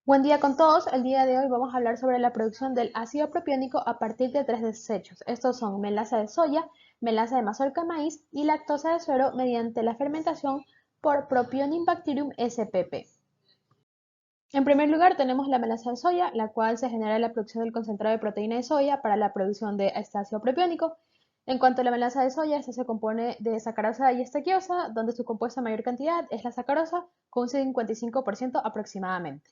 Buen día con todos. El día de hoy vamos a hablar sobre la producción del ácido propiónico a partir de tres desechos. Estos son melaza de soya, melaza de mazorca de maíz y lactosa de suero mediante la fermentación por Propionibacterium spp. En primer lugar tenemos la melaza de soya, la cual se genera en la producción del concentrado de proteína de soya para la producción de este ácido propiónico. En cuanto a la melaza de soya, esta se compone de sacarosa y estequiosa, donde su compuesta mayor cantidad es la sacarosa, con un 55% aproximadamente.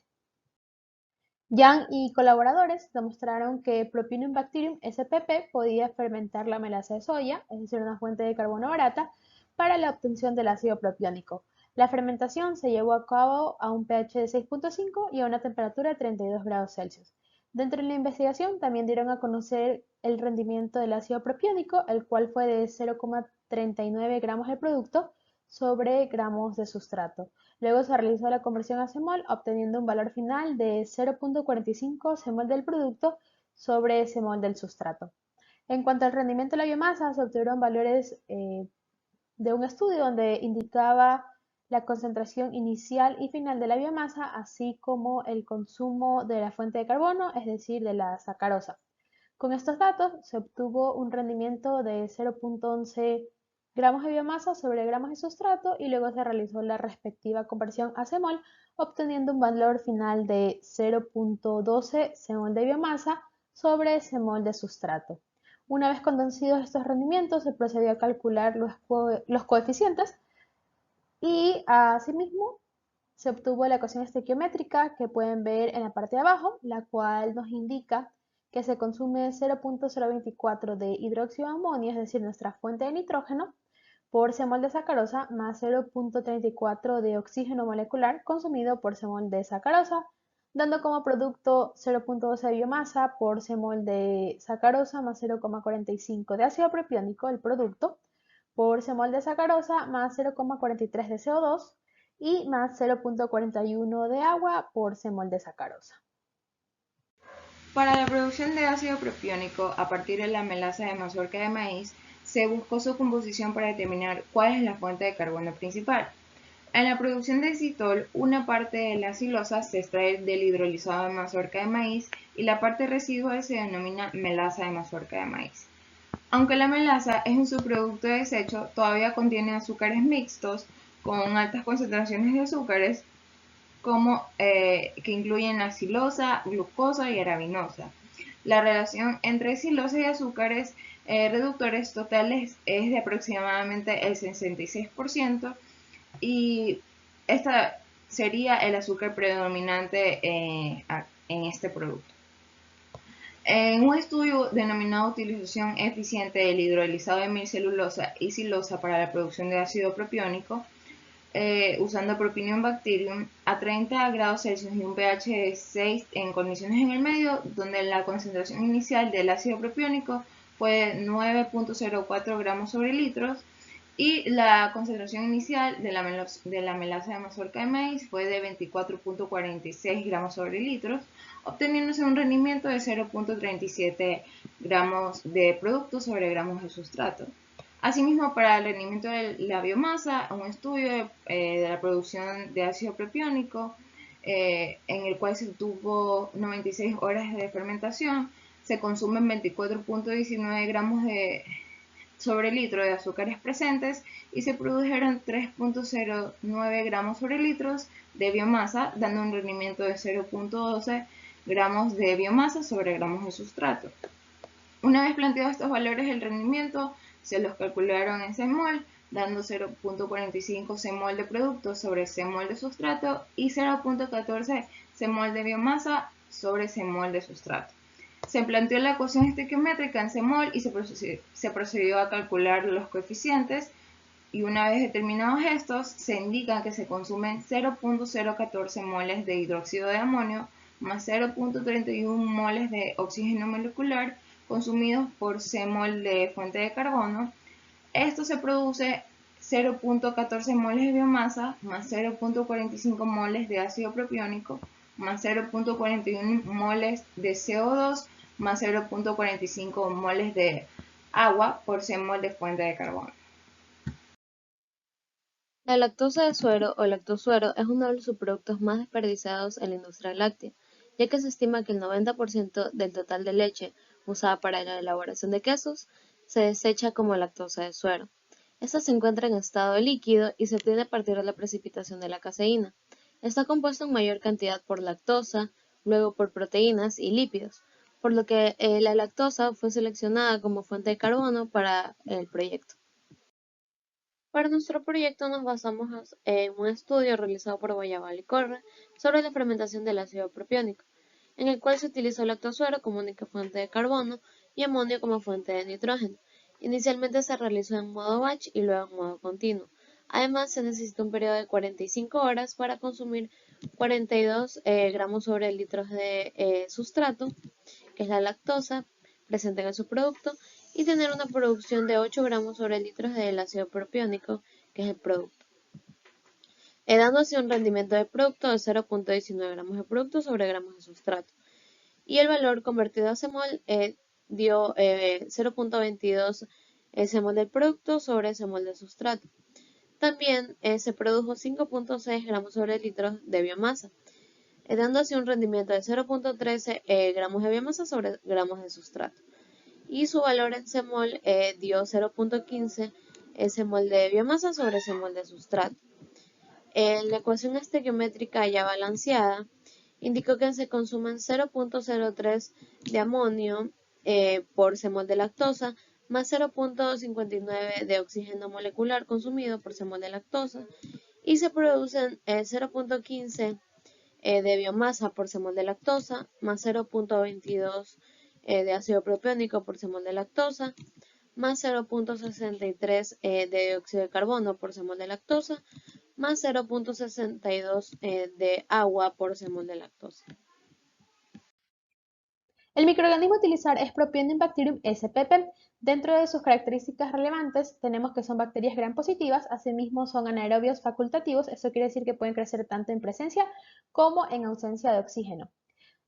Yang y colaboradores demostraron que Propionibacterium spp podía fermentar la melaza de soya, es decir, una fuente de carbono barata, para la obtención del ácido propiónico. La fermentación se llevó a cabo a un pH de 6.5 y a una temperatura de 32 grados Celsius. Dentro de la investigación también dieron a conocer el rendimiento del ácido propiónico, el cual fue de 0,39 gramos de producto sobre gramos de sustrato. Luego se realizó la conversión a semol, obteniendo un valor final de 0,45 semol del producto sobre semol del sustrato. En cuanto al rendimiento de la biomasa, se obtuvieron valores de un estudio donde indicaba la concentración inicial y final de la biomasa, así como el consumo de la fuente de carbono, es decir, de la sacarosa. Con estos datos se obtuvo un rendimiento de 0,11 gramos de biomasa sobre gramos de sustrato y luego se realizó la respectiva conversión a semol, obteniendo un valor final de 0,12 semol de biomasa sobre semol de sustrato. Una vez conocidos estos rendimientos, se procedió a calcular los coeficientes y asimismo se obtuvo la ecuación estequiométrica que pueden ver en la parte de abajo, la cual nos indica que se consume 0,024 de hidróxido de amonio, es decir, nuestra fuente de nitrógeno, por semol de sacarosa más 0,34 de oxígeno molecular consumido por semol de sacarosa, dando como producto 0,12 de biomasa por semol de sacarosa más 0,45 de ácido propiónico, el producto, por semol de sacarosa más 0,43 de CO2 y más 0,41 de agua por semol de sacarosa. Para la producción de ácido propiónico a partir de la melaza de mazorca de maíz, se buscó su composición para determinar cuál es la fuente de carbono principal. En la producción de citol, una parte de la silosa se extrae del hidrolizado de mazorca de maíz y la parte residual se denomina melaza de mazorca de maíz. Aunque la melaza es un subproducto de desecho, todavía contiene azúcares mixtos con altas concentraciones de azúcares que incluyen la silosa, glucosa y arabinosa. La relación entre silosa y azúcares reductores totales es de aproximadamente el 66% y esta sería el azúcar predominante en este producto. En un estudio denominado Utilización eficiente del hidrolizado de milcelulosa y silosa para la producción de ácido propiónico, usando Propionibacterium a 30 grados Celsius y un pH de 6 en condiciones en el medio, donde la concentración inicial del ácido propiónico fue de 9,04 gramos sobre litros y la concentración inicial de la melaza de mazorca de maíz fue de 24,46 gramos sobre litros, obteniéndose un rendimiento de 0,37 gramos de producto sobre gramos de sustrato. Asimismo, para el rendimiento de la biomasa, un estudio de la producción de ácido propiónico, en el cual se tuvo 96 horas de fermentación, se consumen 24,19 gramos sobre litro de azúcares presentes y se produjeron 3,09 gramos sobre litros de biomasa, dando un rendimiento de 0,12 gramos de biomasa sobre gramos de sustrato. Una vez planteados estos valores del rendimiento, se los calcularon en semol, dando 0,45 semol de producto sobre semol de sustrato y 0,14 semol de biomasa sobre semol de sustrato. Se planteó la ecuación estequiométrica en semol y se procedió a calcular los coeficientes y una vez determinados estos, se indica que se consumen 0,014 moles de hidróxido de amonio más 0,31 moles de oxígeno molecular consumidos por C-mol de fuente de carbono. Esto se produce 0,14 moles de biomasa más 0,45 moles de ácido propiónico más 0,41 moles de CO2 más 0,45 moles de agua por C-mol de fuente de carbono. La lactosa de suero o lactosuero es uno de los subproductos más desperdiciados en la industria láctea, ya que se estima que el 90% del total de leche usada para la elaboración de quesos se desecha como lactosa de suero. Esta se encuentra en estado líquido y se obtiene a partir de la precipitación de la caseína. Está compuesto en mayor cantidad por lactosa, luego por proteínas y lípidos, por lo que la lactosa fue seleccionada como fuente de carbono para el proyecto. Para nuestro proyecto nos basamos en un estudio realizado por Guayabal y Corre sobre la fermentación del ácido propiónico, en el cual se utilizó lactosuero como única fuente de carbono y amonio como fuente de nitrógeno. Inicialmente se realizó en modo batch y luego en modo continuo. Además, se necesita un periodo de 45 horas para consumir 42 gramos sobre litros de sustrato, que es la lactosa presente en el subproducto, y tener una producción de 8 gramos sobre litros del ácido propiónico, que es el producto, dando así un rendimiento de producto de 0.19 gramos de producto sobre gramos de sustrato. Y el valor convertido a semol dio 0.22 semol del producto sobre semol de sustrato. También se produjo 5.6 gramos sobre litros de biomasa, dando así un rendimiento de 0.13 gramos de biomasa sobre gramos de sustrato. Y su valor en semol dio 0.15 semol de biomasa sobre semol de sustrato. La ecuación estequiométrica ya balanceada indicó que se consumen 0.03 de amonio por semol de lactosa más 0.59 de oxígeno molecular consumido por semol de lactosa, y se producen 0.15 de biomasa por semol de lactosa más 0.22 de ácido propiónico por semol de lactosa más 0.63 de dióxido de carbono por semol de lactosa más 0.62 de agua por semol de lactosa. El microorganismo a utilizar es Propionibacterium bacterium spp. Dentro de sus características relevantes tenemos que son bacterias gram positivas, asimismo son anaerobios facultativos, eso quiere decir que pueden crecer tanto en presencia como en ausencia de oxígeno.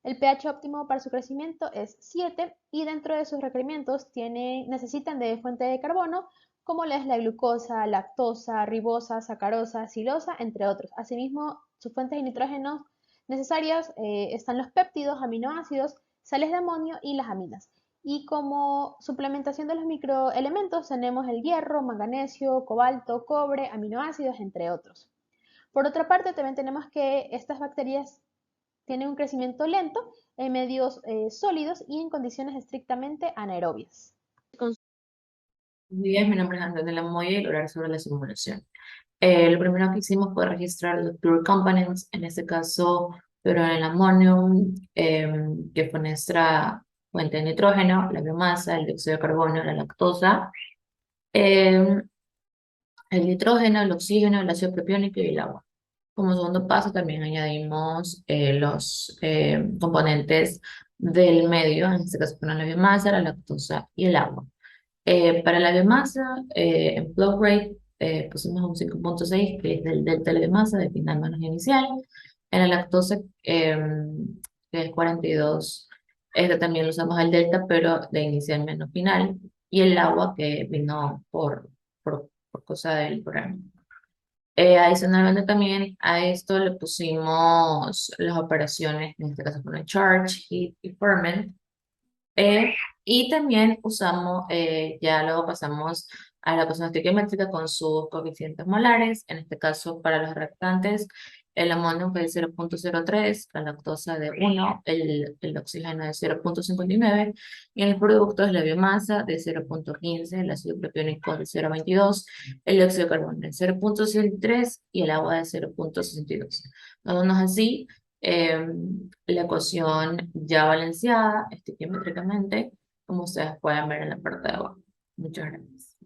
El pH óptimo para su crecimiento es 7 y dentro de sus requerimientos necesitan de fuente de carbono como es la glucosa, lactosa, ribosa, sacarosa, silosa, entre otros. Asimismo, sus fuentes de nitrógeno necesarias están los péptidos, aminoácidos, sales de amonio y las aminas. Y como suplementación de los microelementos tenemos el hierro, manganesio, cobalto, cobre, aminoácidos, entre otros. Por otra parte, también tenemos que estas bacterias tienen un crecimiento lento en medios sólidos y en condiciones estrictamente anaerobias. Buenos días, mi nombre es Antonella Moya y el hablar sobre la simulación. Lo primero que hicimos fue registrar los pure components, en este caso, pero en el amonio, que fue nuestra fuente de nitrógeno, la biomasa, el dióxido de carbono, la lactosa, eh, el nitrógeno, el oxígeno, el ácido propiónico y el agua. Como segundo paso, también añadimos los componentes del medio, en este caso fueron la biomasa, la lactosa y el agua. Para la biomasa, en flow rate pusimos un 5.6, que es del delta de la biomasa, de final menos inicial. En la lactosa, que es 42, este también lo usamos el delta, pero de inicial menos final. Y el agua, que vino por cosa del programa. Adicionalmente también a esto le pusimos las operaciones, en este caso con el charge, heat y ferment. Y también usamos, ya luego pasamos a la ecuación estequiométrica con sus coeficientes molares, en este caso para los reactantes, el amonio que es 0.03, la lactosa de 1, el oxígeno de 0.59 y en el producto es la biomasa de 0.15, el ácido propiónico de 0.22, el dióxido de carbono de 0.63 y el agua de 0.62. Dándonos así la ecuación ya balanceada estequiométricamente, como ustedes pueden ver en la parte de abajo. Muchas gracias.